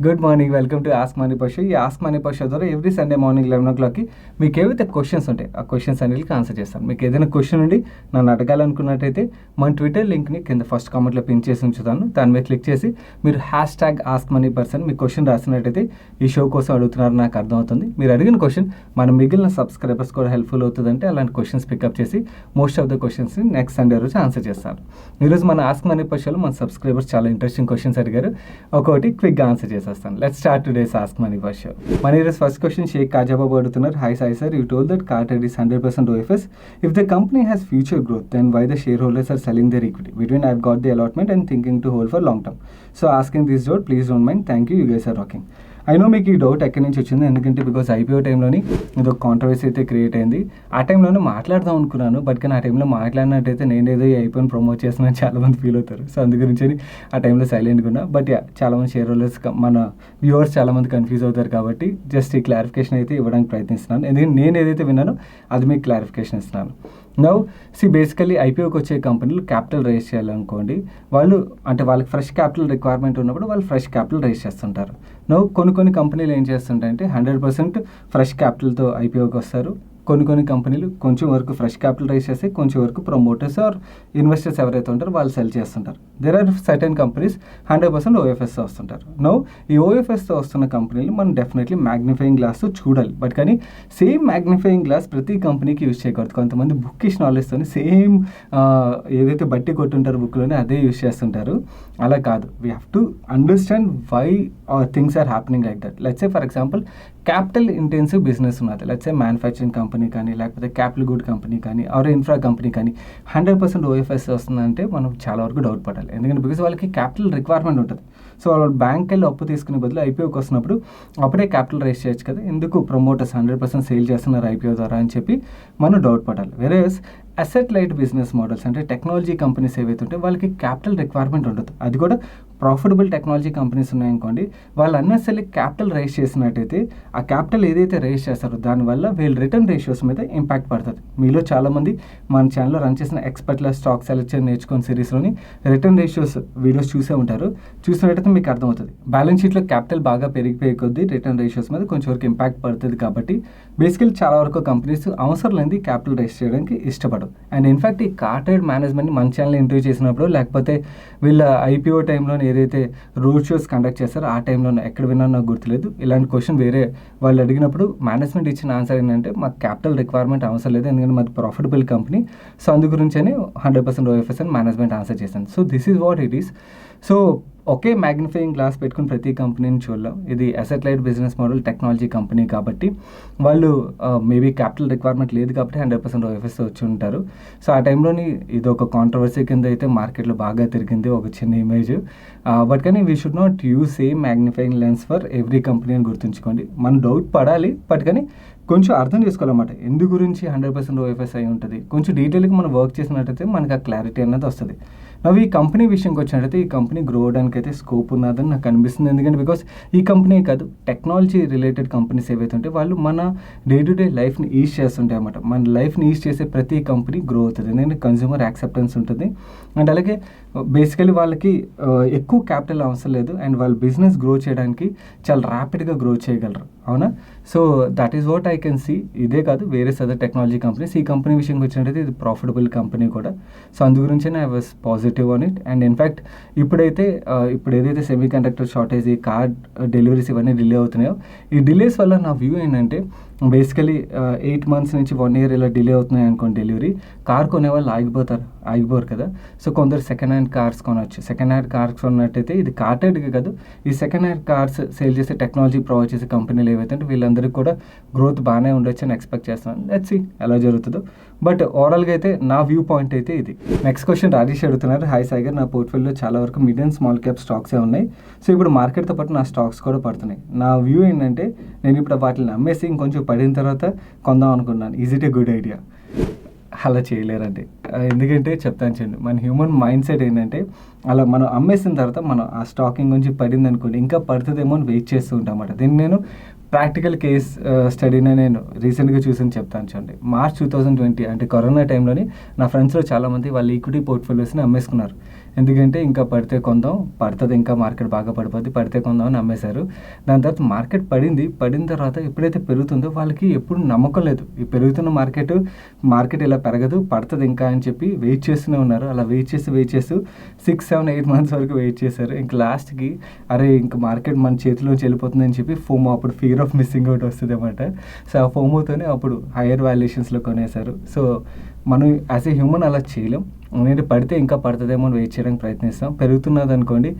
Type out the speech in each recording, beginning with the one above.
Good morning. Welcome to ask money పషు. ఈ ask money పషు ద్వారా ఎవ్రీ సండే మార్నింగ్ 11 మీకు ఏవైతే క్వశ్చన్స్ ఉంటాయి ఆ క్వశ్చన్స్ అన్నిటికి ఆన్సర్ చేస్తాను. మీకు ఏదైనా క్వశ్చన్ ఉండి నన్ను అడగాలనుకున్నట్టయితే మన ట్విట్టర్ లింక్ని కింద ఫస్ట్ కామెంట్లో పిన్ చేసి ఉంచుతాను. దాని మీద క్లిక్ చేసి మీరు ఆస్క్ మనీ పర్సన్ మీ క్వశ్చన్ రాసినట్టయితే ఈ షో కోసం అడుగుతున్నారు నాకు అర్థమవుతుంది. మీరు అడిగిన క్వశ్చన్ మన మిగిలిన సబ్స్క్రైబర్స్ కూడా హెల్ప్ఫుల్ అవుతుందంటే అలాంటి క్వశ్చన్స్ పికప్ చేసి మోస్ట్ ఆఫ్ ద క్వశ్చన్స్ని నెక్స్ట్ సండే రోజు ఆన్సర్ చేస్తాను. ఈరోజు మన ఆస్క్ మనీ పషులో మన సబ్స్క్రైబర్స్ చాలా ఇంట్రెస్టింగ్ క్వశ్చన్స్ అడిగారు. ఒక్కొక్కటి క్విక్గా ఆన్సర్ చేస్తాను. Let's start today's Ask Money Show. Money's first question, Sheikh Kajaba adugutunnar. Hi sir, you told that Cartrade is 100% OFS. If the company has future growth, then why the shareholders are selling their equity? Between I've got the allotment and thinking to hold for long term. So asking this doubt, please don't mind. Thank you, you guys are rocking. I know మీకు ఈ doubt ఎక్కడి నుంచి వచ్చింది, ఎందుకంటే because IPO టైంలోని ఇది ఒక controversy అయితే క్రియేట్ అయింది. ఆ టైంలోనే మాట్లాడదాం అనుకున్నాను, బట్ కానీ ఆ టైంలో మాట్లాడినట్టయితే నేనేదో ఈ ఐపీఓని ప్రమోట్ చేస్తున్నాను చాలామంది ఫీల్ అవుతారు. సో అందు గురించి ఆ టైంలో సైలెంట్గా ఉన్నా. బట్ చాలామంది షేర్ హోల్డర్స్ మన వ్యూవర్స్ చాలామంది కన్ఫ్యూజ్ అవుతారు కాబట్టి జస్ట్ ఈ క్లారిఫికేషన్ అయితే ఇవ్వడానికి ప్రయత్నిస్తున్నాను. ఎందుకంటే నేను ఏదైతే విన్నానో అది మీకు క్లారిఫికేషన్ ఇస్తున్నాను. నౌ బేసికలీ ఐపీఓకి వచ్చే కంపెనీలు క్యాపిటల్ రేస్ చేయాలనుకోండి, వాళ్ళు అంటే వాళ్ళకి ఫ్రెష్ క్యాపిటల్ రిక్వైర్మెంట్ ఉన్నప్పుడు వాళ్ళు ఫ్రెష్ క్యాపిటల్ రేస్ చేస్తుంటారు. నౌ కొన్ని కంపెనీలు ఏం చేస్తుంటాయంటే 100% ఫ్రెష్ క్యాపిటల్తో ఐపీఓకి వస్తారు. కొన్ని కంపెనీలు కొంచెం వరకు ఫ్రెష్ క్యాపిటల్ రైజ్ చేసి కొంచెం వరకు ప్రమోటర్స్ ఆర్ ఇన్వెస్టర్స్ ఎవరైతే ఉంటారో వాళ్ళు సెల్ చేస్తుంటారు. దేర్ ఆర్ సర్టెన్ కంపెనీస్ 100% ఓఎఫ్ఎస్తో వస్తుంటారు. నో ఈ ఓఎఫ్ఎస్తో వస్తున్న కంపెనీలు మనం డెఫినెట్లీ మ్యాగ్నిఫైయింగ్ గ్లాస్తో చూడాలి. బట్ కానీ సేమ్ మ్యాగ్నిఫైయింగ్ గ్లాస్ ప్రతి కంపెనీకి యూజ్ చేయకూడదు. కొంతమంది బుక్కిష్ నాలెడ్జ్తో సేమ్ ఏదైతే బట్టి కొట్టుంటారో బుక్లోనే అదే యూజ్ చేస్తుంటారు. అలా కాదు, we have to understand why things are happening like that. Let's say for example capital intensive business ఉన్నది, లెట్స్ సే మ్యానుఫ్యాక్చరింగ్ కంపెనీ కానీ లేకపోతే క్యాపిటల్ గుడ్ కంపెనీ కానీ ఆర్ ఇన్ఫ్రా కంపెనీ కానీ 100% ఓఎఫ్ఎస్ వస్తుందంటే మనం చాలా వరకు డౌట్ పడాలి. ఎందుకంటే బికాస్ వాళ్ళకి క్యాపిటల్ రిక్వైర్మెంట్ ఉంటుంది. సో వాళ్ళు బ్యాంక్ వెళ్ళి అప్పు తీసుకునే బదులు ఐపీఓకి వస్తున్నప్పుడు అప్పుడే క్యాపిటల్ రైజ్ చేయొచ్చు కదా, ఎందుకు ప్రమోటర్స్ 100% సేల్ చేస్తున్నారు ఐపీఓ ద్వారా అని చెప్పి మనం డౌట్ పడాలి. Whereas asset light business models అంటే టెక్నాలజీ కంపెనీస్ ఏవైతే ఉంటే వాళ్ళకి క్యాపిటల్ రిక్వైర్మెంట్ ఉండదు. అది కూడా ప్రాఫిటబుల్ టెక్నాలజీ కంపెనీస్ ఉన్నాయనుకోండి, వాళ్ళు అన్నెసరీ క్యాపిటల్ రైజ్ చేసినట్టయితే ఆ క్యాపిటల్ ఏదైతే రైజ్ చేస్తారో దానివల్ల వీళ్ళ రిటర్న్ రేషియోస్ మీద ఇంపాక్ట్ పడుతుంది. మీలో చాలామంది మన ఛానల్లో రన్ చేసిన ఎక్స్పర్ట్ల స్టాక్ సెలెక్షన్ నేర్చుకుని సిరీస్లోని రిటర్న్ రేషియోస్ వీడియోస్ చూసే ఉంటారు. చూసినట్టయితే మీకు అర్థమవుతుంది బ్యాలెన్స్ షీట్లో క్యాపిటల్ బాగా పెరిగిపోయే కొద్దీ రిటర్న్ రేషియోస్ మీద కొంచెం వరకు ఇంపాక్ట్ పడుతుంది. కాబట్టి బేసికలీ చాలా వరకు కంపెనీస్ అవసరం లేని క్యాపిటల్ రైజ్ చేయడానికి ఇష్టపడరు. అండ్ ఇన్ఫ్యాక్ట్ ఈ కార్టెడ్ మేనేజ్మెంట్ని మన ఛానల్ ఇంటర్వ్యూ చేసినప్పుడు లేకపోతే వీళ్ళ ఐపీఓ టైంలో ఏదైతే రోడ్ షోస్ కండక్ట్ చేస్తారో ఆ టైంలో ఎక్కడ విన్నా నాకు గుర్తులేదు. ఇలాంటి క్వశ్చన్ వేరే వాళ్ళు అడిగినప్పుడు మేనేజ్మెంట్ ఇచ్చిన ఆన్సర్ ఏంటంటే మాకు క్యాపిటల్ రిక్వైర్మెంట్ అవసరం లేదు, ఎందుకంటే మాది ప్రాఫిటబుల్ కంపెనీ. సో అందు గురించి 100% ఓఎఫ్ఎస్ అని మేనేజ్మెంట్ ఆన్సర్ చేశాను. So this is what it is. So okay magnifying glass పెట్టుకుని ప్రతి కంపెనీని చూడలేం. ఇది asset light business model technology company కాబట్టి వాళ్ళు మేబీ క్యాపిటల్ రిక్వైర్మెంట్ లేదు కాబట్టి 100% ఓఎఫ్ఎస్ వచ్చి ఉంటారు. సో ఆ టైంలోని ఇది ఒక కాంట్రవర్సీ కింద అయితే మార్కెట్లో బాగా తిరిగింది ఒక చిన్న ఇమేజ్. బట్ కానీ we should not use same magnifying lens for every company అని గుర్తుంచుకోండి. మనం డౌట్ పడాలి, బట్ కానీ కొంచెం అర్థం చేసుకోవాలన్నమాట ఎందు గురించి 100% ఓఎఫ్ఎస్ అయి ఉంటుంది. కొంచెం డీటెయిల్గా మనం వర్క్ చేసినట్టయితే మనకు ఆ క్లారిటీ అనేది వస్తుంది. అవి ఈ కంపెనీ విషయంకి వచ్చినట్టయితే ఈ కంపెనీ గ్రో అవడానికి అయితే స్కోప్ ఉన్నదని నాకు అనిపిస్తుంది. ఎందుకంటే బికాస్ ఈ కంపెనీ కాదు, టెక్నాలజీ రిలేటెడ్ కంపెనీస్ ఏవైతే ఉంటే వాళ్ళు మన డే టు డే లైఫ్ని ఈజ్ చేస్తుంటాయి అన్నమాట. మన లైఫ్ని ఈజ్ చేసే ప్రతి కంపెనీ గ్రో అవుతుంది, ఎందుకంటే కన్జ్యూమర్ యాక్సెప్టెన్స్ ఉంటుంది. అండ్ అలాగే బేసికలీ వాళ్ళకి ఎక్కువ క్యాపిటల్ అవసరం లేదు అండ్ వాళ్ళ బిజినెస్ గ్రో చేయడానికి చాలా ర్యాపిడ్గా గ్రో చేయగలరు. అవునా? So that is what I can see. ఇదే కాదు వేరే అదర్ టెక్నాలజీ కంపెనీస్. ఈ కంపెనీ విషయంకి వచ్చినట్టయితే ఇది ప్రాఫిటబుల్ కంపెనీ కూడా. సో అందు గురించి I was positive on it. And in fact ఇప్పుడు ఏదైతే సెమీ కండక్టర్ షార్టేజ్, ఈ కార్ డెలివరీస్ ఇవన్నీ డిలే అవుతున్నాయో ఈ డిలేస్ వల్ల నా వ్యూ ఏంటంటే బేసికలీ 8 months నుంచి 1 year ఇలా డిలే అవుతున్నాయి అనుకోండి డెలివరీ, కార్ కొనేవాళ్ళు ఆగిపోరు కదా. సో కొందరు సెకండ్ హ్యాండ్ కార్స్ కొనవచ్చు. సెకండ్ హ్యాండ్ కార్స్ కొన్నట్టయితే ఇది కార్టెడ్గా కాదు, ఈ సెకండ్ హ్యాండ్ కార్స్ సేల్ చేసే టెక్నాలజీ ప్రొవైడ్ చేసే కంపెనీలు ఏవైతే అంటే వీళ్ళందరికీ కూడా గ్రోత్ బాగానే ఉండొచ్చు అని ఎక్స్పెక్ట్ చేస్తున్నాను. లెట్స్ సీ ఎలా జరుగుతుందో. బట్ ఓవరాల్గా అయితే నా వ్యూ పాయింట్ అయితే ఇది. నెక్స్ట్ క్వశ్చన్ రాజేష్ అడుగుతున్నారు. హాయ్ సాగర్, నా పోర్ట్ఫోలియోలో చాలా వరకు మిడ్ అండ్ స్మాల్ క్యాప్ స్టాక్సే ఉన్నాయి. సో ఇప్పుడు మార్కెట్తో పాటు నా స్టాక్స్ కూడా పడుతున్నాయి. నా వ్యూ ఏంటంటే నేను ఇప్పుడు వాటిని అమ్మేసి ఇంకొంచెం పడిన తర్వాత కొందాం అనుకున్నాను. Is it a good idea? అలా చేయలేరండి. ఎందుకంటే చెప్తాను చూడండి, మన హ్యూమన్ మైండ్ సెట్ ఏంటంటే అలా మనం అమ్మేసిన తర్వాత మనం ఆ స్టాకింగ్ గురించి పడింది అనుకోండి ఇంకా పడుతుందేమో అని వెయిట్ చేస్తూ ఉంటాం అన్నమాట. దీన్ని నేను ప్రాక్టికల్ కేస్ స్టడీనే నేను రీసెంట్గా చూసి చెప్తాను చూడండి. మార్చ్ 2020 అంటే కరోనా టైంలోని నా ఫ్రెండ్స్లో చాలామంది వాళ్ళ ఈక్విటీ పోర్ట్ఫోలియోస్ని అమ్మేసుకున్నారు. ఎందుకంటే ఇంకా పడితే కొందాం, పడుతుంది ఇంకా మార్కెట్ బాగా పడిపోద్ది, పడితే కొందాం అని నమ్మేశారు. దాని తర్వాత మార్కెట్ పడిన తర్వాత ఎప్పుడైతే పెరుగుతుందో వాళ్ళకి ఎప్పుడు నమ్మకం లేదు. ఈ పెరుగుతున్న మార్కెట్ ఇలా పెరగదు, పడుతుంది ఇంకా అని చెప్పి వెయిట్ చేస్తూనే ఉన్నారు. అలా వెయిట్ చేస్తూ 6, 7, 8 మంత్స్ వరకు వెయిట్ చేశారు. ఇంక లాస్ట్కి అరే ఇంక మార్కెట్ మన చేతిలోంచి వెళ్ళిపోతుందని చెప్పి ఫోమో, అప్పుడు ఫియర్ ఆఫ్ మిస్సింగ్ అవుట్ వస్తుంది అన్నమాట. సో ఆ ఫోమోతోనే అప్పుడు హైయర్ వాల్యుయేషన్స్లో కొనేశారు. సో మనం యాజ్ ఏ హ్యూమన్ అలా చేయలేం. ఎందుకంటే పడితే ఇంకా పడుతుందేమో అని వెయిట్ చేయడానికి ప్రయత్నిస్తాం. పెరుగుతున్నది అనుకోండి,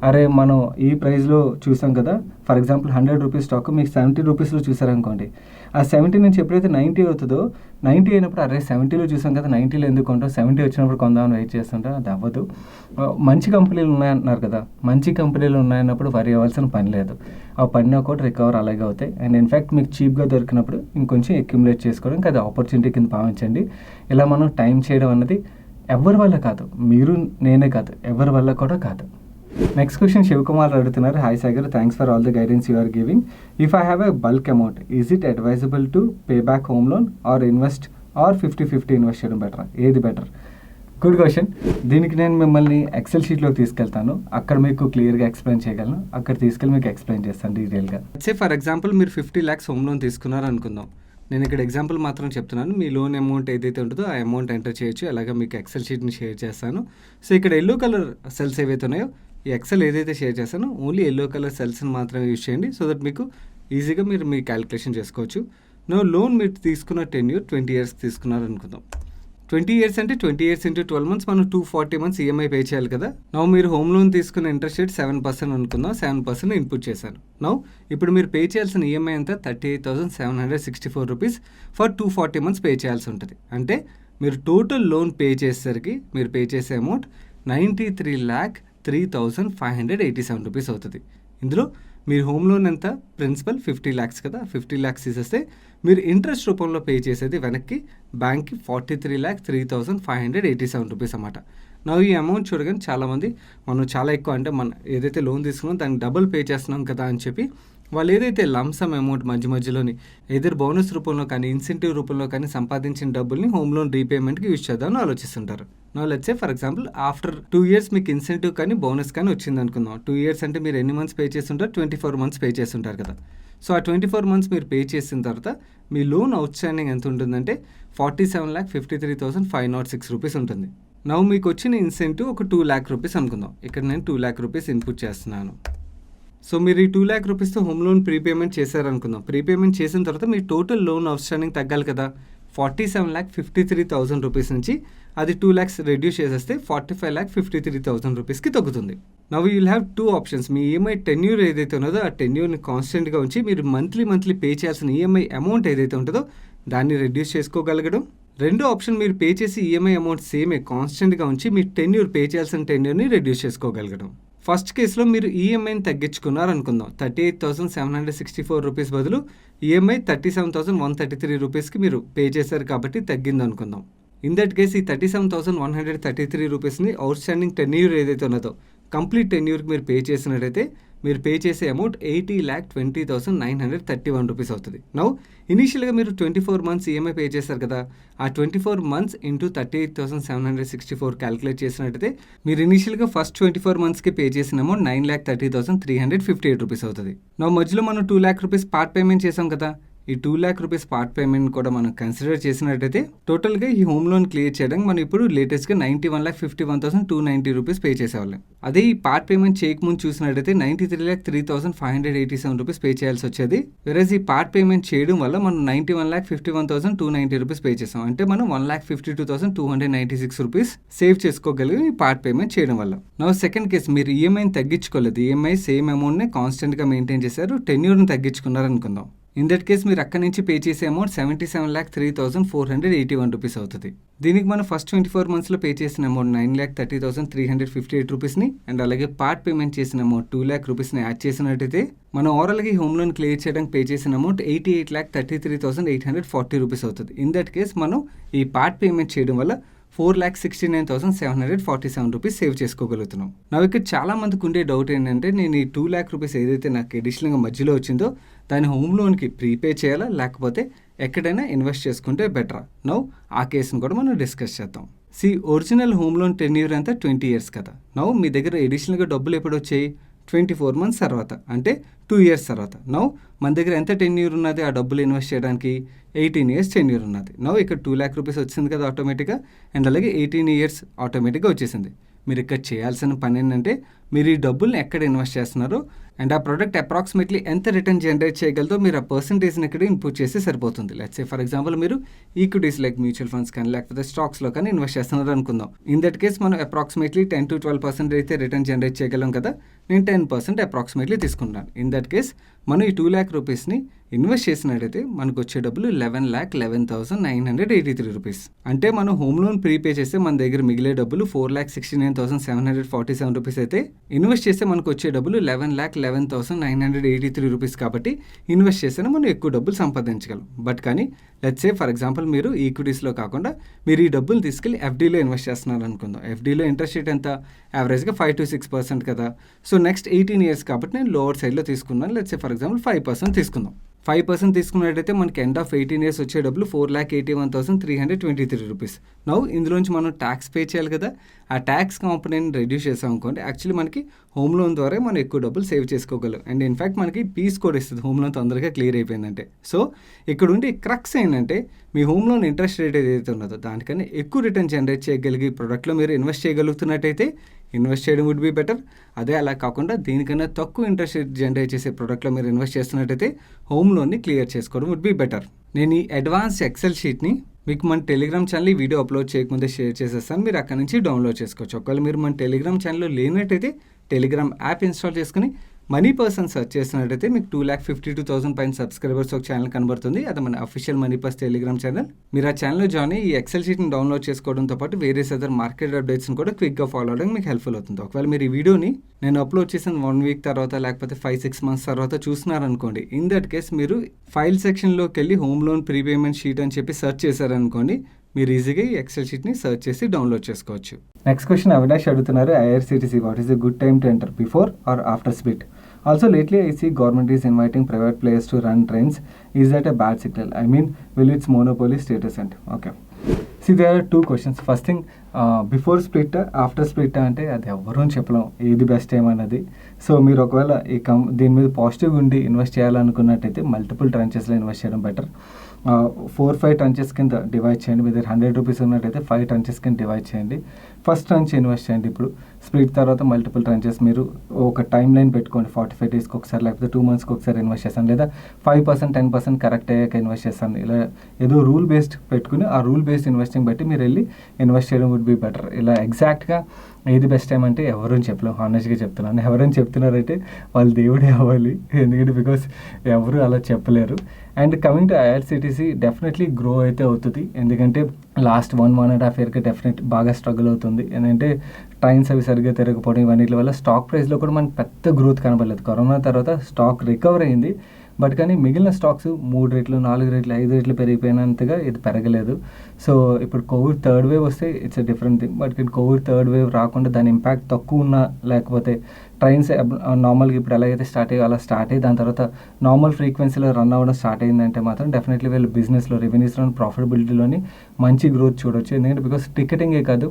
అరే మనం ఈ ప్రైస్లో చూసాం కదా, ఫర్ ఎగ్జాంపుల్ 100 రూపీస్ స్టాక్ మీకు 70 రూపీస్లో చూసారనుకోండి, ఆ 70 నుంచి ఎప్పుడైతే 90 అవుతుందో, 90 అయినప్పుడు అరే 70లో చూసాం కదా, 90లో ఎందుకు కొంటాం, 70 వచ్చినప్పుడు కొందామని వెయిట్ చేస్తుంటాం. అది అవ్వదు. మంచి కంపెనీలు ఉన్నాయంటున్నారు కదా, మంచి కంపెనీలు ఉన్నాయన్నప్పుడు వరి అవ్వాల్సిన పని లేదు. ఆ పడిన ఒకటి రికవర్ అలాగే అవుతాయి. అండ్ ఇన్ఫ్యాక్ట్ మీకు చీప్గా దొరికినప్పుడు ఇంకొంచెం అక్యుములేట్ చేసుకోవడం, ఇంకా అది ఆపర్చునిటీ కింద భావించండి. ఇలా మనం టైం చేయడం అన్నది ఎవరి వల్ల కాదు, మీరు నేనే కాదు, ఎవరి వల్ల కూడా కాదు. నెక్స్ట్ క్వశ్చన్ శివకుమార్ అడుగుతున్నారు. Hi Sagar, thanks for all the guidance you are giving. If I have a bulk amount, is it advisable to pay back home loan or invest, or 50-50 invest చేయడం బెటర్? ఏది బెటర్? Good question. దీనికి నేను మిమ్మల్ని XL షీట్లోకి తీసుకెళ్తాను, అక్కడ మీకు క్లియర్గా explain చేయగలను. అక్కడ తీసుకెళ్ళి మీకు ఎక్స్ప్లెయిన్ చేస్తాను డీటెయిల్గా. సే ఫర్ ఎగ్జాంపుల్ మీరు 50 lakhs హోమ్ లోన్ తీసుకున్నారు అనుకుందాం. నేను ఇక్కడ ఎగ్జాంపుల్ మాత్రం చెప్తున్నాను. మీ లోన్ అమౌంట్ ఏదైతే ఉంటుందో ఆ అమౌంట్ ఎంటర్ చేయొచ్చు. అలాగే మీకు ఎక్సెల్ షీట్ని షేర్ చేస్తాను. సో ఇక్కడ ఎల్లో కలర్ సెల్స్ ఏవైతే ఉన్నాయో, ఈ ఎక్సెల్ ఏదైతే షేర్ చేస్తానో ఓన్లీ ఎల్లో కలర్ సెల్స్ని మాత్రమే యూజ్ చేయండి. సో దట్ మీకు ఈజీగా మీరు మీ క్యాలిక్యులేషన్ చేసుకోవచ్చు. లోన్ మీరు తీసుకున్న టెన్యూర్ 20 years తీసుకున్నారు అనుకుందాం. 20 years అంటే 20 years into 12 months మనం 240 months ఈఎంఐ పే చేయాలి కదా. మీరు హోమ్ లోన్ తీసుకున్న ఇంట్రెస్ట్ రేట్ 7% అనుకుందాం. 7% ఇన్పుట్ చేశాను. ఇప్పుడు మీరు పే చేయాల్సిన ఈఎంఐ అంతా 38,764 రూపీస్ ఫర్ 240 months పే చేయాల్సి ఉంటుంది. అంటే మీరు టోటల్ లోన్ పే చేసేసరికి మీరు పే చేసే అమౌంట్ 93,03,587 రూపీస్ అవుతుంది. ఇందులో మీరు హోమ్ లోన్ ఎంత, ప్రిన్సిపల్ 50 lakhs కదా, 50 lakhs తీసేస్తే మీరు ఇంట్రెస్ట్ రూపంలో పే చేసేది వెనక్కి బ్యాంక్కి 43,03,587 రూపీస్ అన్నమాట. ఈ అమౌంట్ చూడగానే చాలామంది మనం చాలా ఎక్కువ, అంటే మనం ఏదైతే లోన్ తీసుకున్నామో దానికి డబుల్ పే చేస్తున్నాం కదా అని చెప్పి వాళ్ళు ఏదైతే లంసమ్ అమౌంట్ మధ్యలోని ఏదైనా బోనస్ రూపంలో కానీ ఇన్సెంటివ్ రూపంలో కానీ సంపాదించిన డబ్బుల్ని హోమ్ లోన్ రీపేమెంట్కి యూజ్ చేద్దామని ఆలోచిస్తుంటారు. Let's say for example after 2 years మీకు ఇన్సెంటివ్ కానీ బోనస్ కానీ వచ్చింది అనుకుందాం. 2 years అంటే మీరు ఎన్ని మంత్స్ పే చేస్తుంటారు? 24 months పే చేస్తుంటారు కదా. సో ఆ 24 months మీరు పే చేసిన తర్వాత మీ లోన్ అవుట్ స్టాండింగ్ ఎంత ఉంటుందంటే 47,53,506 రూపీస్ ఉంటుంది. మీకు వచ్చిన ఇన్సెంటివ్ ఒక 2 lakh రూపీస్ అనుకుందాం. ఇక్కడ నేను 2 lakh రూపీస్ ఇన్పుట్ చేస్తున్నాను. సో మీరు ఈ 2 lakh రూపీస్తో హోమ్ లోన్ ప్రీపేమెంట్ చేశారనుకుందాం. ప్రీపేమెంట్ చేసిన తర్వాత మీ టోటల్ లోన్ అవుట్ స్టాండింగ్ తగ్గాలి కదా. 47,53,000 రూపీస్ నుంచి అది 2 lakhs రెడ్యూస్ చేసేస్తే 45,53,000 రూపీస్కి తగ్గుతుంది. You will have 2 options. Me EMI tenure ఏదైతే ఉన్నదో ఆ టెన్యూర్ని కాన్స్టెంట్గా ఉంచి మీరు మంత్లీ పే చేయాల్సిన ఈఎంఐ అమౌంట్ ఏదైతే ఉంటుందో దాన్ని రెడ్యూస్ చేసుకోగలగడం. రెండో ఆప్షన్, మీరు పే చేసి ఈఎంఐ అమౌంట్ సేమే కాన్స్టెంట్గా ఉంచి మీ పే చేయాల్సిన టెన్యూర్ని రెడ్యూస్ చేసుకోగలగడం. ఫస్ట్ కేసులో మీరు ఈఎంఐని తగ్గించుకున్నారు అనుకుందాం. 38,764 రూపీస్ బదులు ఈఎంఐ 37,133 రూపీస్కి మీరు పే చేశారు కాబట్టి తగ్గింది అనుకుందాం. ఇన్ దట్ కేస్ ఈ 37,133 రూపీస్ని అవుట్ స్టాండింగ్ టెన్యూర్ ఏదైతే ఉన్నదో కంప్లీట్ టెన్యూర్కి మీరు పే చేసినట్టయితే మీరు పే చేసే అమౌంట్ 80,20,931 రూపీస్ అవుతుంది. ఇనీషియల్గా మీరు 24 months ఈఎంఐ పే చేశారు కదా, ఆ 24 months ఇంటూ 38,764 క్యాలిక్యులేట్ చేసినట్టయితే మీరు ఇనీషియల్గా ఫస్ట్ 24 monthsకి పే చేసిన అమౌంట్ 9,30,358 రూపీస్ అవుతుంది. మధ్యలో మనం 2 lakh రూపీస్ పార్ట్ పేమెంట్ చేసాం కదా, ఈ 2 lakh రూపీస్ పార్ట్ పేమెంట్ కూడా మనం కన్సిడర్ చేసినట్టయితే టోటల్గా ఈ హోమ్ లోన్ క్లియర్ చేయడానికి మనం ఇప్పుడు లేటెస్ట్గా 91,51,290 రూపీస్ పే చేసేవాళ్ళం. అదే ఈ పార్ట్ పేమెంట్ చేయకముందు చూసినట్టయితే 93,03,587 రూపీస్ పే చేయాల్సి వచ్చేది. వెరస్ ఈ పార్ట్ పేమెంట్ చేయడం వల్ల మనం 91,51,290 రూపీస్ పే చేసాం. అంటే మనం 1,52,296 రూపీస్ సేవ్ చేసుకోగలిగి ఈ పార్ట్ పేమెంట్ చేయడం వల్ల. సెకండ్ కేసు, మీరు ఈఎంఐని తగ్గించుకోలేదు, ఈఎంఐ సేమ్ అమౌంట్ని కాన్స్టెంట్గా మెయింటైన్ చేశారు, టెన్యూర్ని తగ్గించుకున్నారు అనుకుందాం. ఇన్ దట్ కేస్ మీరు అక్కడి నుంచి పే చేసే అమౌంట్ 77,03,481 రూపీస్ అవుతుంది. దీనికి మనం ఫస్ట్ 24 monthsలో పే చేసిన అమౌంట్ 9,30,358 రూపీస్ని అండ్ అలాగే పార్ట్ పేమెంట్ చేసిన అమౌంట్ 2 lakh రూపీస్ని యాడ్ చేసినట్టయితే మనం ఓవరాల్గా ఈ హోమ్ లోన్ క్లియర్ చేయడానికి పే చేసిన అమౌంట్ 88,33,840 రూపీస్ అవుతుంది. ఇన్ దట్ కేస్ మనం ఈ పార్ట్ పేమెంట్ చేయడం వల్ల 4,69,747 రూపీస్ సేవ్ చేసుకోగలుగుతున్నాం. ఇక్కడ చాలా మందికి ఉండే డౌట్ ఏంటంటే, నేను ఈ 2 lakh రూపీస్ ఏదైతే నాకు అడిషనల్గా మధ్యలో వచ్చిందో దాని హోమ్ లోన్కి ప్రీపే చేయాలా లేకపోతే ఎక్కడైనా ఇన్వెస్ట్ చేసుకుంటే బెటరా? ఆ కేసును కూడా మనం డిస్కస్ చేద్దాం. ఒరిజినల్ హోమ్ లోన్ టెన్యూర్ అంతా 20 years కదా. నౌ మీ దగ్గర ఎడిషనల్గా డబ్బులు ఎప్పుడు వచ్చాయి? 24 months తర్వాత, అంటే 2 years తర్వాత. నౌ మన దగ్గర ఎంత టెన్యూర్ ఉన్నది ఆ డబ్బులు ఇన్వెస్ట్ చేయడానికి? 18 years టెన్యూర్ ఉన్నది. నౌ ఇక్కడ 2 lakh rupees వచ్చింది కదా ఆటోమేటిక్గా, అండ్ అలాగే 18 years ఆటోమేటిక్గా వచ్చేసింది. మీరు ఇక్కడ చేయాల్సిన పని ఏంటంటే మీరు ఈ డబ్బుల్ని ఎక్కడ ఇన్వెస్ట్ చేస్తున్నారో అండ్ ఆ ప్రోడక్ట్ అప్రాక్సిమేట్లీ ఎంత రిటర్న్ జనరేట్ చేయగలదో మీరు ఆ పర్సంటేజ్ని ఇక్కడ ఇన్పుట్ చేస్తే సరిపోతుంది. లెట్స్ సే ఫర్ ఎగ్జాంపుల్ మీరు ఈక్విటీస్ లైక్ మ్యూచువల్ ఫండ్స్ కానీ లేకపోతే స్టాక్స్లో కానీ ఇన్వెస్ట్ చేస్తున్నారు అనుకుందాం. ఇన్ దట్ కేస్ మనం అప్రాక్సిమేట్లీ 10 to 12% అయితే రిటర్న్ జనరేట్ చేయగలం కదా. నేను 10% అప్రాక్సిమేట్లీ తీసుకుంటాను. ఇన్ దట్ కేస్ మనం ఈ 2 lakh rupeesని ఇన్వెస్ట్ చేసినట్టయితే మనకు వచ్చే డబ్బులు 11,11,983 rupees. అంటే మనం హోమ్ లోన్ ప్రీపే చేస్తే మన దగ్గర మిగిలే డబ్బులు 4,69,747 rupees అయితే ఇన్వెస్ట్ చేస్తే మనకు వచ్చే డబ్బులు 11,11,983 rupees. కాబట్టి ఇన్వెస్ట్ చేస్తేనే మనం ఎక్కువ డబ్బులు సంపాదించగలం. బట్ కానీ లెట్స్ సే ఫర్ ఎగ్జాంపుల్ మీరు ఈక్విటీస్లో కాకుండా మీరు ఈ డబ్బులు తీసుకెళ్ళి ఎఫ్డీలో ఇన్వెస్ట్ చేస్తున్నారు అనుకుందాం. ఎఫ్డీలో ఇంట్రెస్ట్ రేట్ ఎంత? యావరేజ్గా 5 to 6% కదా. సో నెక్స్ట్ 18 years కాబట్టి నేను లోవర్ సైడ్లో తీసుకున్నాను. లెట్స్ సే ఫర్ ఎగ్జాంపుల్ 5% తీసుకుందాం. 5% తీసుకున్నట్టయితే మనకి ఎండ్ ఆఫ్ 18 years వచ్చే డబ్బులు 4,81,323 rupees. నౌ ఇందులోంచి మనం ట్యాక్స్ పే చేయాలి కదా. ఆ ట్యాక్స్ కాంపోనెంట్ రెడ్యూస్ చేసాం అనుకోండి, యాక్చువల్లీ మనకి హోమ్ లోన్ ద్వారా మనం ఎక్కువ డబ్బులు సేవ్ చేసుకోగలం. అండ్ ఇన్ఫ్యాక్ట్ మనకి పీస్ కూడా ఇస్తుంది హోమ్ లోన్ తొందరగా క్లియర్ అయిపోయిందంటే. సో ఇక్కడ ఉండే క్రక్స్ ఏంటంటే మీ హోమ్ లోన్ ఇంట్రెస్ట్ రేట్ ఏదైతే ఉన్నదో దానికన్నా ఎక్కువ రిటర్న్ జనరేట్ చేయగలిగే ప్రోడక్ట్లో మీరు ఇన్వెస్ట్ చేయగలుగుతున్నట్టయితే ఇన్వెస్ట్ చేయడం వుడ్ బి బెటర్. అదే అలా కాకుండా దీనికన్నా తక్కువ ఇంట్రెస్ట్ రేట్ జనరేట్ చేసే ప్రోడక్ట్లో మీరు ఇన్వెస్ట్ చేస్తున్నట్టయితే హోమ్ లోన్ని క్లియర్ చేసుకోవడం వుడ్ బి బెటర్. నేను ఈ అడ్వాన్స్ ఎక్సెల్ షీట్ని మీకు మన టెలిగ్రామ్ ఛానల్ వీడియో అప్లోడ్ చేయకముందే షేర్ చేసేస్తాను. మీరు అక్కడ నుంచి డౌన్లోడ్ చేసుకోవచ్చు. ఒకవేళ మీరు మన టెలిగ్రామ్ ఛానల్లో లేనట్టయితే టెలిగ్రామ్ యాప్ ఇన్స్టాల్ చేసుకుని మనీ పర్సన్ సెర్చ్ చేస్తున్నట్టయితే మీకు 2,52,000 పైన సబ్స్క్రైబర్స్ ఒక ఛానల్ కనబడుతుంది. అది మన official money purse Telegram channel. మీరు ఆ ఛానల్లో జాయిన్ అయ్యి ఈ ఎక్సెల్ షీట్ని డౌన్లోడ్ చేసుకోవడంతో పాటు వేరియస్ అదర్ మార్కెట్ అప్డేట్స్ని కూడా క్విక్గా ఫాలో అవడానికి మీకు హెల్ప్ఫుల్ అవుతుంది. ఒకవేళ మీరు ఈ వీడియోని నేను అప్లోడ్ చేసిన 1 week తర్వాత లేకపోతే 5-6 months తర్వాత చూస్తున్నారనుకోండి, ఇన్ దట్ కేస్ మీరు ఫైల్ సెక్షన్లోకి వెళ్ళి హోమ్ లోన్ ప్రీపేమెంట్ షీట్ అని చెప్పి సెర్చ్ చేశారనుకోండి, మీరు ఈజీగా ఈ ఎక్సెల్ షీట్ని సెర్చ్ చేసి డౌన్లోడ్ చేసుకోవచ్చు. నెక్స్ట్ క్వశ్చన్ అవినాష్ అడుగుతున్నారు, IRCTC what is a good time to enter, before or after split? Also lately I see government is inviting private players to run trains. Is that a bad signal? I mean, will its monopoly status end? Okay. See, there are 2 questions. First thing, before split after split అంటే అది ఎవరూ చెప్పలేం ఏది best ఏమన్నది. So మీరు ఒకవేళ దీని మీద పాజిటివ్ ఉండి ఇన్వెస్ట్ చేయాలనుకున్నట్టయితే మల్టిపుల్ ట్రంచెస్లో ఇన్వెస్ట్ చేయడం బెటర్. 4-5 ట్రంచెస్ కింద డివైడ్ చేయండి. మీ దగ్గర 100 rupees ఉన్నట్టయితే 5 ట్రంచెస్ కింద డివైడ్ చేయండి. ఫస్ట్ ట్రంచ్ ఇన్వెస్ట్ చేయండి. ఇప్పుడు స్ప్లిట్ తర్వాత మల్టిపుల్ ట్రంచెస్ మీరు ఒక టైం లైన్ పెట్టుకోండి. 45 daysకి ఒకసారి లేకపోతే 2 monthsకి ఒకసారి ఇన్వెస్ట్ చేస్తాను, లేదా 5% 10% కరెక్ట్ అయ్యాక ఇన్వెస్ట్ చేస్తాను. ఇలా ఏదో రూల్ బేస్డ్ పెట్టుకుని ఆ రూల్ బేస్డ్ ఇన్వెస్టింగ్ బట్టి మీరు వెళ్ళి ఇన్వెస్ట్ చేయడం వుడ్ బి బెటర్. ఇలా ఎగ్జాక్ట్గా ఏది బెస్ట్ టైం అంటే ఎవరని చెప్పలేం. హానెస్ట్గా చెప్తున్నాను, ఎవరైనా చెప్తున్నారంటే వాళ్ళు దేవుడే అవ్వాలి. ఎందుకంటే బికాస్ ఎవరు అలా చెప్పలేరు. And coming to IRCTC, definitely grow అయితే అవుతుంది. ఎందుకంటే లాస్ట్ 1.5 yearకి డెఫినెట్ బాగా స్ట్రగుల్ అవుతుంది. ఏంటంటే ట్రైన్స్ అవి సరిగ్గా తిరగకపోవడం ఇవన్నిటి వల్ల స్టాక్ ప్రైస్లో కూడా మనకు పెద్ద గ్రోత్ కనబడలేదు. కరోనా తర్వాత స్టాక్ రికవర్ అయింది, బట్ కానీ మిగిలిన స్టాక్స్ 3 రెట్లు 4 రెట్లు 5 రెట్లు పెరిగిపోయినంతగా ఇది పెరగలేదు. సో ఇప్పుడు కోవిడ్ 3rd wave వస్తే it's a different thing. But Covid 3rd wave రాకుండా దాని ఇంపాక్ట్ తక్కువ ఉన్నా, లేకపోతే ట్రైన్స్ నార్మల్గా ఇప్పుడు ఎలాగైతే స్టార్ట్ అయ్యో అలా స్టార్ట్ అయ్యి దాని తర్వాత నార్మల్ ఫ్రీక్వెన్సీలో రన్ అవ్వడం స్టార్ట్ అయిందంటే మాత్రం డెఫినెట్లీ వీళ్ళు బిజినెస్లో రెవెన్యూస్లో ప్రాఫిటబిలిటీలోని మంచి గ్రోత్ చూడొచ్చు. ఎందుకంటే బికాస్ టికెటింగే కాదు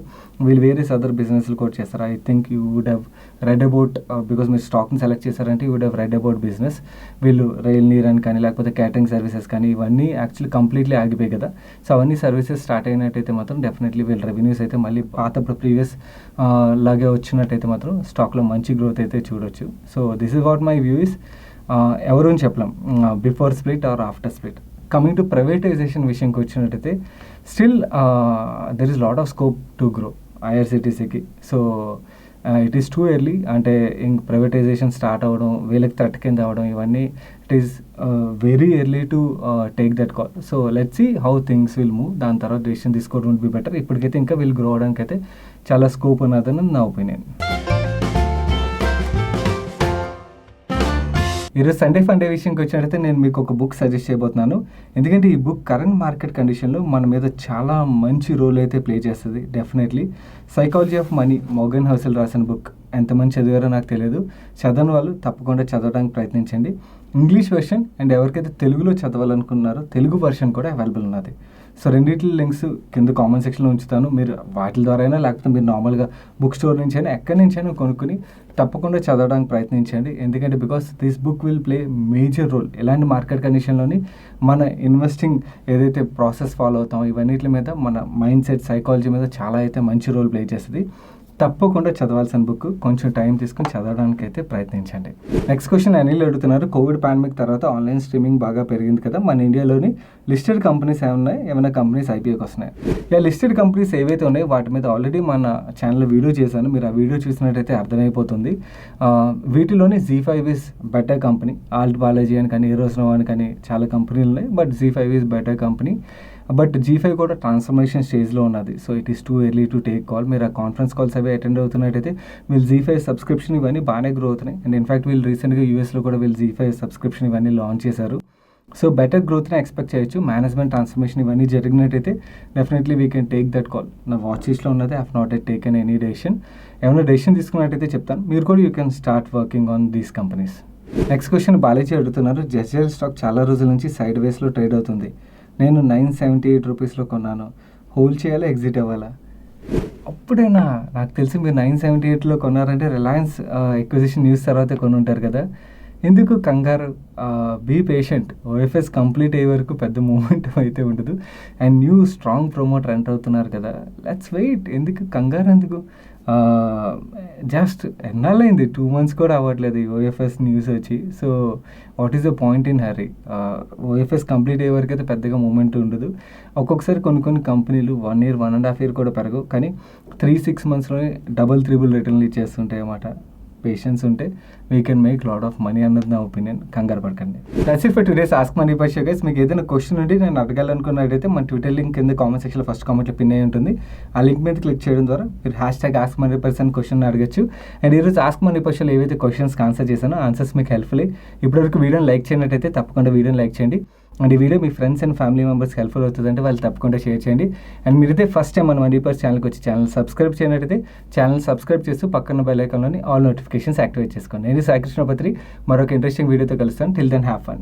వీళ్ళు వేరియస్ అదర్ బిజినెస్లు కూడా చేస్తారు. I think you would have read about, because మీరు స్టాక్ని సెలెక్ట్ చేశారంటే you would have read about business. వీళ్ళు రైల్ నీర్ అని కానీ లేకపోతే క్యాటరింగ్ సర్వీసెస్ కానీ ఇవన్నీ యాక్చువల్లీ కంప్లీట్లీ ఆగిపోయాయి కదా. సో అవన్నీ సర్వీసెస్ స్టార్ట్ అయినట్టయితే మాత్రం డెఫినెట్లీ వీళ్ళ రెవెన్యూస్ అయితే మళ్ళీ పాత ప్రీవియస్ లాగే వచ్చినట్టయితే మాత్రం స్టాక్లో మంచి గ్రోత్ అయితే చూడొచ్చు. So this is what my view is. ఎవరు అని చెప్పలేం before split or after split. Coming to privatization విషయంకి వచ్చినట్టయితే still there is lot of scope to grow IRCTCకి. So it is too early. అంటే ఇంక ప్రైవేటైజేషన్ స్టార్ట్ అవ్వడం, వీళ్ళకి థ్రెట్ కింద అవ్వడం, ఇవన్నీ it is very early to take that call. So let's see how things will move. దాని తర్వాత డెసిషన్ తీసుకోవడం వుడ్ బి బెటర్. ఇప్పటికైతే ఇంకా వీళ్ళు గ్రో అవడానికి అయితే చాలా స్కోప్ ఉన్నదని నా ఒపీనియన్. ఈరోజు సండే ఫండే విషయంకి వచ్చినట్టయితే నేను మీకు ఒక బుక్ సజెస్ట్ చేయబోతున్నాను. ఎందుకంటే ఈ బుక్ కరెంట్ మార్కెట్ కండిషన్లో మన మీద చాలా మంచి రోల్ అయితే ప్లే చేస్తుంది definitely. Psychology of money, Morgan Housel రాసిన బుక్. ఎంతమంది చదివారో నాకు తెలియదు. చదవని వాళ్ళు తప్పకుండా చదవడానికి ప్రయత్నించండి. ఇంగ్లీష్ వెర్షన్ అండ్ ఎవరికైతే తెలుగులో చదవాలనుకున్నారో తెలుగు వెర్షన్ కూడా అవైలబుల్ ఉన్నది. సో రెండింటి లింక్స్ కింద కామెంట్ సెక్షన్లో ఉంచుతాను. మీరు వాటి ద్వారా అయినా లేకపోతే మీరు నార్మల్గా బుక్ స్టోర్ నుంచి అయినా ఎక్కడి నుంచైనా కొనుక్కుని తప్పకుండా చదవడానికి ప్రయత్నించండి. ఎందుకంటే because this book will play major role ఎలాంటి మార్కెట్ కండిషన్లోని మన ఇన్వెస్టింగ్ ఏదైతే ప్రాసెస్ ఫాలో అవుతామో ఇవన్నిటి మీద మన మైండ్ సెట్ సైకాలజీ మీద చాలా అయితే మంచి రోల్ ప్లే చేస్తుంది. తప్పకుండా చదవాల్సిన బుక్, కొంచెం టైం తీసుకుని చదవడానికి అయితే ప్రయత్నించండి. నెక్స్ట్ క్వశ్చన్ అనిల్ అడుగుతున్నారు, కోవిడ్ పాండమిక్ తర్వాత ఆన్లైన్ స్ట్రీమింగ్ బాగా పెరిగింది కదా, మన ఇండియాలోని లిస్టెడ్ కంపెనీస్ ఏమైనా కంపెనీస్ ఐపీఓకి వస్తున్నాయి? లిస్టెడ్ కంపెనీస్ ఏవైతే ఉన్నాయో వాటి మీద ఆల్రెడీ మన ఛానల్లో వీడియో చేశాను. మీరు ఆ వీడియో చూసినట్టయితే అర్థమైపోతుంది. వీటిలోని ZEE5 is better company. Alt Balaji అని కానీ ఈరోజు అని కానీ చాలా కంపెనీలు ఉన్నాయి, but ZEE5 is better company. But G5 కూడా ట్రాన్స్ఫర్మేషన్ స్టేజ్లో ఉన్నది. So it is too early to take call. మీరు ఆ కాన్ఫరెన్స్ కాల్స్ అవి అటెండ్ అవుతున్నట్టయితే వీళ్ళు ZEE5 సబ్స్క్రిప్షన్ ఇవన్నీ బాగానే గ్రో అవుతున్నాయి. అండ్ ఇన్ఫాక్ట్ వీళ్ళు రీసెంట్గా యూఎస్లో కూడా వీళ్ళు ZEE5 సబ్స్క్రిప్షన్ ఇవన్నీ లాంచ్ చేశారు. సో బెటర్ గ్రోత్ని ఎక్స్పెక్ట్ చేయొచ్చు. మేనేజ్మెంట్ ట్రాన్స్ఫర్మేషన్ ఇవన్నీ జరిగినట్టయితే definitely we can take that call. నా వాచ్ లిస్ట్లో ఉన్నది. I have not yet taken any decision. ఏమైనా డెసిషన్ తీసుకున్నట్టయితే చెప్తాను. మీరు కూడా you can start working on these companies. Next question Balaji అడుగుతున్నారు, జెస్జెల్ స్టాక్ చాలా రోజుల నుంచి సైడ్ వేస్లో ట్రేడ్ అవుతుంది. నేను 978 రూపీస్లో కొన్నాను. హోల్డ్ చేయాలా, ఎగ్జిట్ అవ్వాలా? అప్పుడైనా నాకు తెలిసి మీరు 978లో కొన్నారంటే రిలయన్స్ ఎక్విజిషన్ న్యూస్ తర్వాతే కొని ఉంటారు కదా. ఎందుకు కంగారు? Be patient. ఓఎఫ్ఎస్ కంప్లీట్ అయ్యే వరకు పెద్ద మూమెంట్ అయితే ఉండదు. And new strong promoter enter అవుతున్నారు కదా, లెట్స్ వెయిట్. ఎందుకు కంగారు? ఎందుకు? జస్ట్ ఎన్నాళ్ళైంది, 2 months కూడా అవ్వట్లేదు ఈ ఓఎఫ్ఎస్ న్యూస్ వచ్చి. So what is the point in hurry? OFS complete అయ్యే వరకు అయితే పెద్దగా మూమెంట్ ఉండదు. ఒక్కొక్కసారి కొన్ని కంపెనీలు 1 year 1.5 year కూడా పెరగవు, కానీ 3-6 monthsలోనే డబుల్ త్రిబుల్ రిటర్న్లు ఇచ్చేస్తుంటాయి అన్నమాట. పేషెన్స్ ఉంటే we can make lot of money అన్నది నా ఒపీనియన్. కంగారు పడకండి. That's it for today's ask money by show guys. మీకు ఏదైనా క్వశ్చన్ ఉంటే నేను అడగాలనుకున్నట్టయితే మన ట్విట్టర్ లింక్ కింద కామెంట్ సెక్షన్లో ఫస్ట్ కామెంట్లో పిన్ అయి ఉంటుంది. ఆ లింక్ మీద క్లిక్ చేయడం ద్వారా మీరు #ఆస్క్ మనీ పర్సన్ క్వశ్చన్ అడగచ్చు. అండ్ ఈరోజు ఆస్క్ మనీ బై షోలో ఏవైతే క్వశ్చన్స్కి ఆన్సర్ చేశానో ఆన్సర్స్ మీకు హెల్ప్ఫుల్. ఇప్పటివరకు వీడియోని లైక్ చేయనట్టయితే తప్పకుండా వీడియోని లైక్ చేయండి. అండ్ ఈ వీడియో మీ ఫ్రెండ్స్ అండ్ ఫ్యామిలీ మెంబర్స్కి హెల్ప్ఫుల్ అవుతుందంటే వాళ్ళు తప్పకుండా షేర్ చేయండి. అండ్ మీరైతే ఫస్ట్ టైం మన మనీ పర్స్ ఛానల్కి వచ్చి ఛానల్ సబ్స్క్రైబ్ చేయనట్టయితే ఛానల్ సబ్స్క్రైబ్ చేస్తూ పక్కన బెల్ ఐకాన్లోని ఆల్ నోటిఫికేషన్స్ యాక్టివేట్ చేసుకోండి. నేను సాయి కృష్ణపత్రి మరొక ఇంట్రెస్టింగ్ వీడియోతో కలుస్తాను. Till then have fun.